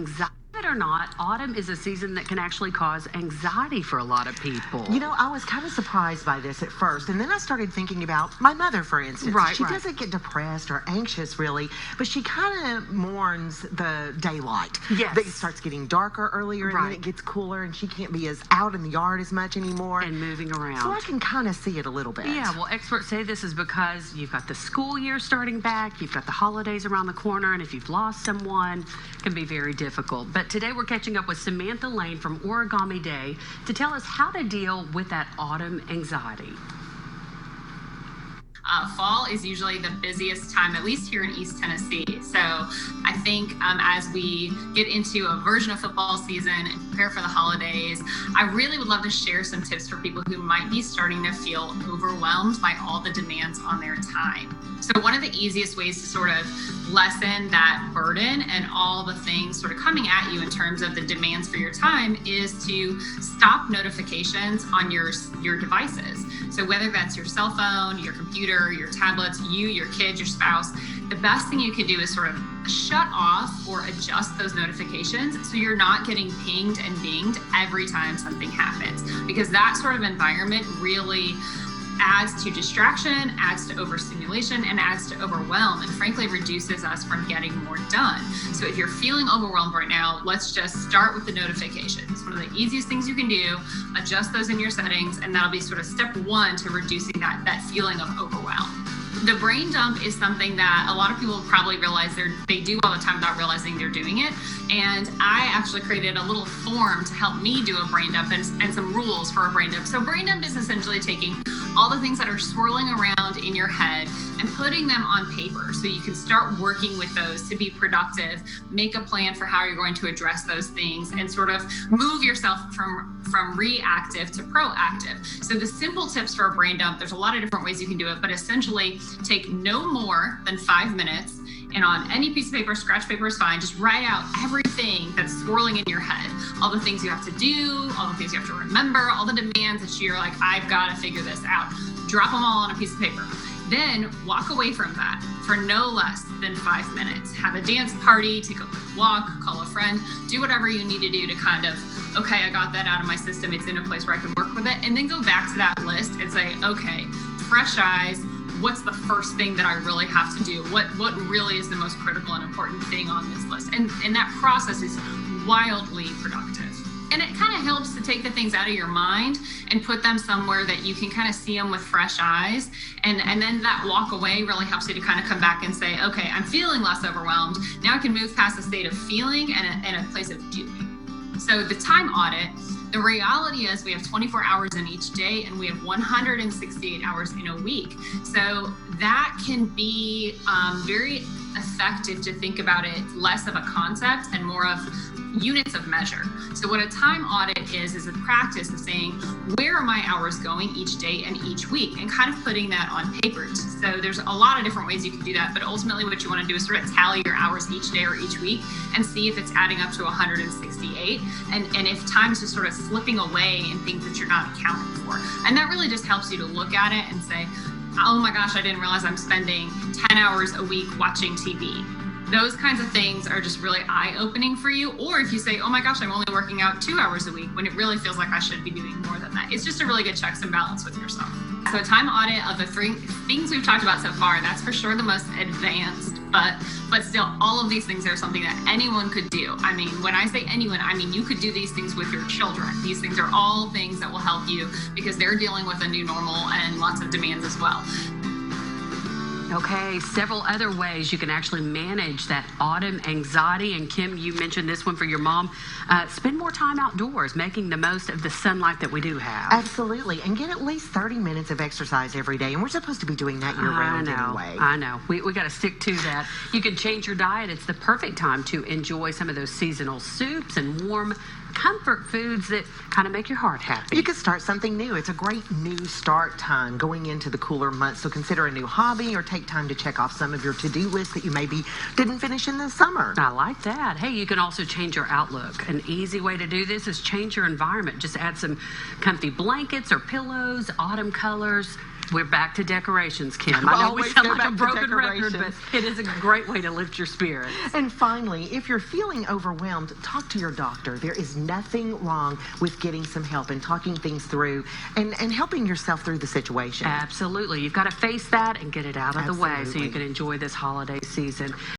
Anxiety or not, autumn is a season that can actually cause anxiety for a lot of people. You know, I was kind of surprised by this at first, and then I started thinking about my mother, for instance. She doesn't get depressed or anxious, really, but she kind of mourns the daylight. Yes. It starts getting darker earlier, and then it gets cooler, and she can't be as out in the yard as much anymore. And moving around. So I can kind of see it a little bit. Yeah, well, experts say this is because you've got the school year starting back, you've got the holidays around the corner, and if you've lost someone, it can be very difficult. But today we're catching up with Samantha Lane from Origami Day to tell us how to deal with that autumn anxiety. Fall is usually the busiest time, at least here in East Tennessee. So I think as we get into a version of football season and prepare for the holidays, I really would love to share some tips for people who might be starting to feel overwhelmed by all the demands on their time. So one of the easiest ways to sort of lessen that burden and all the things sort of coming at you in terms of the demands for your time is to stop notifications on your devices. So whether that's your cell phone, your computer, your tablets, your kids, your spouse, the best thing you can do is sort of shut off or adjust those notifications so you're not getting pinged and dinged every time something happens, because that sort of environment really adds to distraction, adds to overstimulation, and adds to overwhelm, and frankly reduces us from getting more done. So if you're feeling overwhelmed right now, let's just start with the notifications. One of the easiest things you can do, adjust those in your settings, and that'll be sort of step one to reducing that feeling of overwhelm. The brain dump is something that a lot of people probably realize they do all the time without realizing they're doing it. And I actually created a little form to help me do a brain dump and some rules for a brain dump. So brain dump is essentially taking all the things that are swirling around in your head and putting them on paper so you can start working with those to be productive, make a plan for how you're going to address those things, and sort of move yourself from reactive to proactive. So the simple tips for a brain dump, there's a lot of different ways you can do it, but essentially take no more than 5 minutes, and on any piece of paper, scratch paper is fine, just write out everything that's swirling in your head. All the things you have to do, all the things you have to remember, all the demands that you're like, I've got to figure this out. Drop them all on a piece of paper. Then walk away from that for no less than 5 minutes. Have a dance party, take a quick walk, call a friend, do whatever you need to do to kind of, okay, I got that out of my system. It's in a place where I can work with it. And then go back to that list and say, okay, fresh eyes, what's the first thing that I really have to do? What really is the most critical and important thing on this list? And that process is wildly productive. And it kind of helps to take the things out of your mind and put them somewhere that you can kind of see them with fresh eyes. And then that walk away really helps you to kind of come back and say, okay, I'm feeling less overwhelmed. Now I can move past a state of feeling and a place of doing. So the time audit, the reality is we have 24 hours in each day and we have 168 hours in a week. So that can be very effective to think about it less of a concept and more of units of measure. So what a time audit is a practice of saying, where are my hours going each day and each week, and kind of putting that on paper. So there's a lot of different ways you can do that, but ultimately what you want to do is sort of tally your hours each day or each week and see if it's adding up to 168, and if time's just sort of slipping away in things that you're not accounting for. And that really just helps you to look at it and say, oh my gosh, I didn't realize I'm spending 10 hours a week watching TV. Those kinds of things are just really eye-opening for you. Or if you say, oh my gosh, I'm only working out 2 hours a week, when it really feels like I should be doing more than that. It's just a really good checks and balance with yourself. So a time audit of the three things we've talked about so far, that's for sure the most advanced, but still all of these things are something that anyone could do. I mean, when I say anyone, I mean you could do these things with your children. These things are all things that will help you because they're dealing with a new normal and lots of demands as well. Okay, several other ways you can actually manage that autumn anxiety. And Kim, you mentioned this one for your mom. Spend more time outdoors, making the most of the sunlight that we do have. Absolutely, and get at least 30 minutes of exercise every day. And we're supposed to be doing that year-round anyway. I know. We got to stick to that. You can change your diet. It's the perfect time to enjoy some of those seasonal soups and warm comfort foods that kind of make your heart happy. You could start something new. It's a great new start time going into the cooler months. So consider a new hobby or take time to check off some of your to-do lists that you maybe didn't finish in the summer. I like that. Hey, you can also change your outlook. An easy way to do this is change your environment. Just add some comfy blankets or pillows, autumn colors. We're back to decorations, Kim. We'll I know we always sound go like a back to broken record, but decorations. it is a great way to lift your spirits. And finally, if you're feeling overwhelmed, talk to your doctor. There is nothing wrong with getting some help and talking things through and helping yourself through the situation. Absolutely. You've got to face that and get it out of the way so you Absolutely. can enjoy this holiday season.